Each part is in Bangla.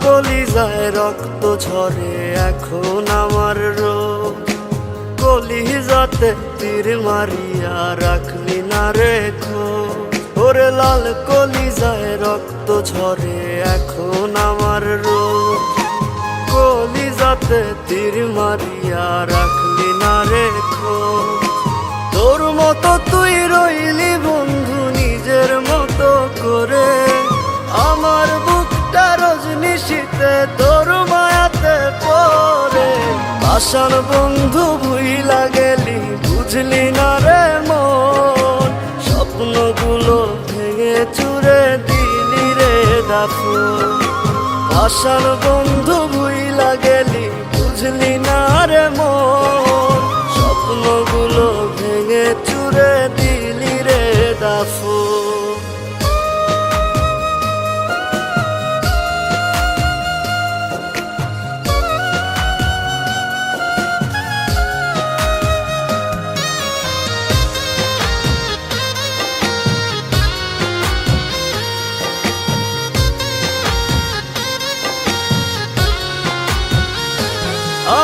কলিজায় রক্ত ঝরে এখন আমার রোজ, কলিজাতে তীর মারিয়া রাখলি না রেখো। ওরে লাল কলিজায় রক্ত ঝরে এখন আমার রোজ, কলিজাতে তীর মারিয়া রাখলি না রেখো। তোর মতো তুই রইলি বন্ধু নিজের মতো করে, আমার বুকটা রজনী শীতে তোর মায়াতে পড়ে। আশার বন্ধু ভুইলা গেলি বুঝলি না রে মন, স্বপ্নগুলো ভেঙে চুরে দিলি রে দাফন। আশার বন্ধু ভুইলা গেলি বুঝলি না রে মন, স্বপ্নগুলো ভেঙে চুরে দিলি রে দাফন।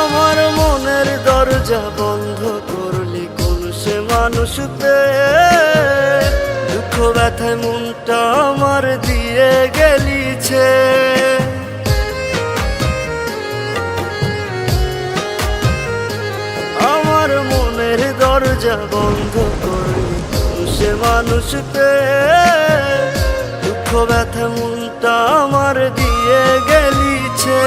আমার মনের দরজা বন্ধ করলি কোন সে মানুষ পেয়ে, দুঃখ ব্যথায় মনটা আমার দিয়ে গেলিছে। আমার মনের দরজা বন্ধ করলি কোন সে মানুষ পেয়ে, দুঃখ ব্যথায় মনটা আমার দিয়ে গেলিছে।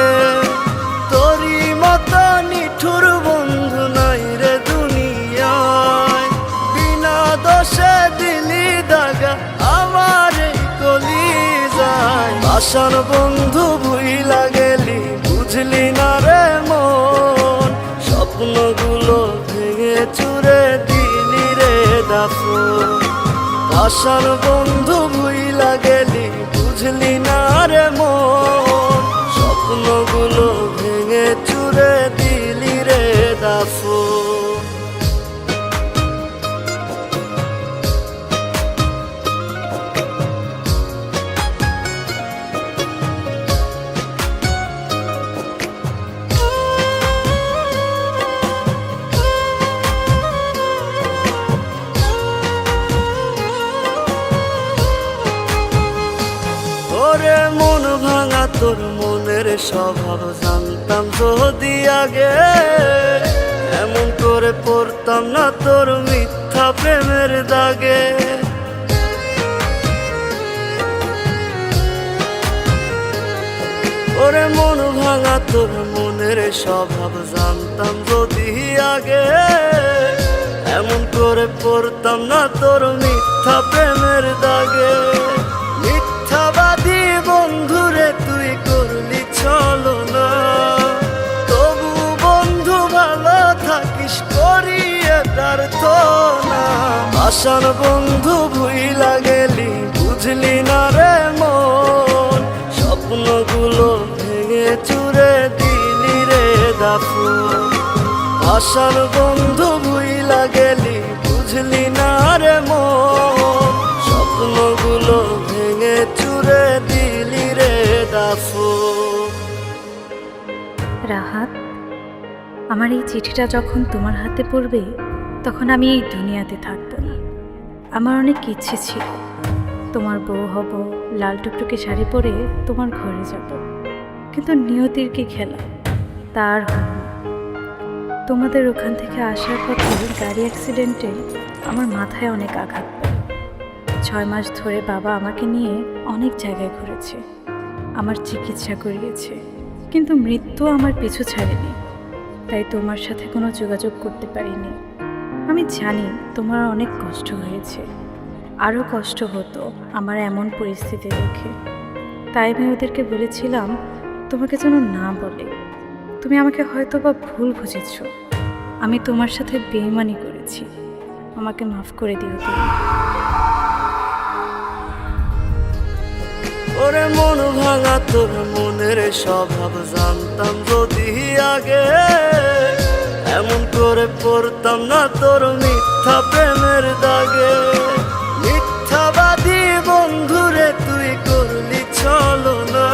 তোরি মতো নিঠুর বন্ধু নাই রে দুনিয়ায়, বিনা দোষে দিলি দাগা আমার এই কলিজায়। আশার বন্ধু ভুইলা গেলি বুঝলি না রে মন, স্বপ্নগুলো ভেঙে চুরে দিলি রে দাফন। আশার বন্ধু ভুইলা গেলি বুঝলি না রে মন, স্বপ্নগুলো ভেঙে চুরে দিলি রে দাফন। ওরে মন ভাঙা তোর মনের স্বভাব জানতাম যদি আগে, এমন করে পড়তাম না তোর মিথ্যা প্রেমের দাগে। ওরে মন ভাঙা তোর মনের স্বভাব জানতাম যদি আগে, এমন করে পড়তাম না তোর মিথ্যা প্রেমের দাগে। মিথ্যাবাদী বন্ধুরে তুই করলি ছলনা, তবু বন্ধু ভালো থাকিস করিয়ে তার তো না। আশার বন্ধু ভুইলা গেলি বুঝলি না রে মন, স্বপ্নগুলো ভেঙে চুরে দিলি রে দাফন। আশার বন্ধু ভুইলা গেলি বুঝলি না রে মন, স্বপ্নগুলো ভেঙে চুরে দিলি রে দাফন। রাহাত, আমার এই চিঠিটা যখন তোমার হাতে পড়বে তখন আমি এই দুনিয়াতে থাকবো না। আমার অনেক ইচ্ছে ছিল তোমার বউ হব, লাল টুকটুকে শাড়ি পরে তোমার ঘরে যাব, কিন্তু নিয়তির কি খেলা, তার হল না। তোমাদের ওখান থেকে আসার পথে গাড়ি অ্যাক্সিডেন্টে আমার মাথায় অনেক আঘাত পায়। 6 মাস ধরে বাবা আমাকে নিয়ে অনেক জায়গায় ঘুরেছে, আমার চিকিৎসা করিয়েছে, কিন্তু মৃত্যু আমার পিছু ছাড়েনি। তাই তোমার সাথে কোনো যোগাযোগ করতে পারিনি। আমি জানি তোমার অনেক কষ্ট হয়েছে, আরও কষ্ট হতো আমার এমন পরিস্থিতি দেখে। তাই আমি ওদেরকে বলেছিলাম তোমাকে যেন না বলে। তুমি আমাকে হয়তো বা ভুল বুঝেছ, আমি তোমার সাথে বেইমানি করেছি, আমাকে মাফ করে দিও তুমি। ওরে মন ভাঙা তোর মনের স্বভাব জানতাম যদি আগে, এমন করে পড়তাম না তোর মিথ্যা প্রেমের দাগে। মিথ্যাবাদী বন্ধুরে তুই করলি ছলনা,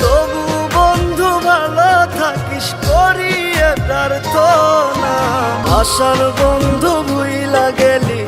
তবু আশার বন্ধু ভুইলা গেলি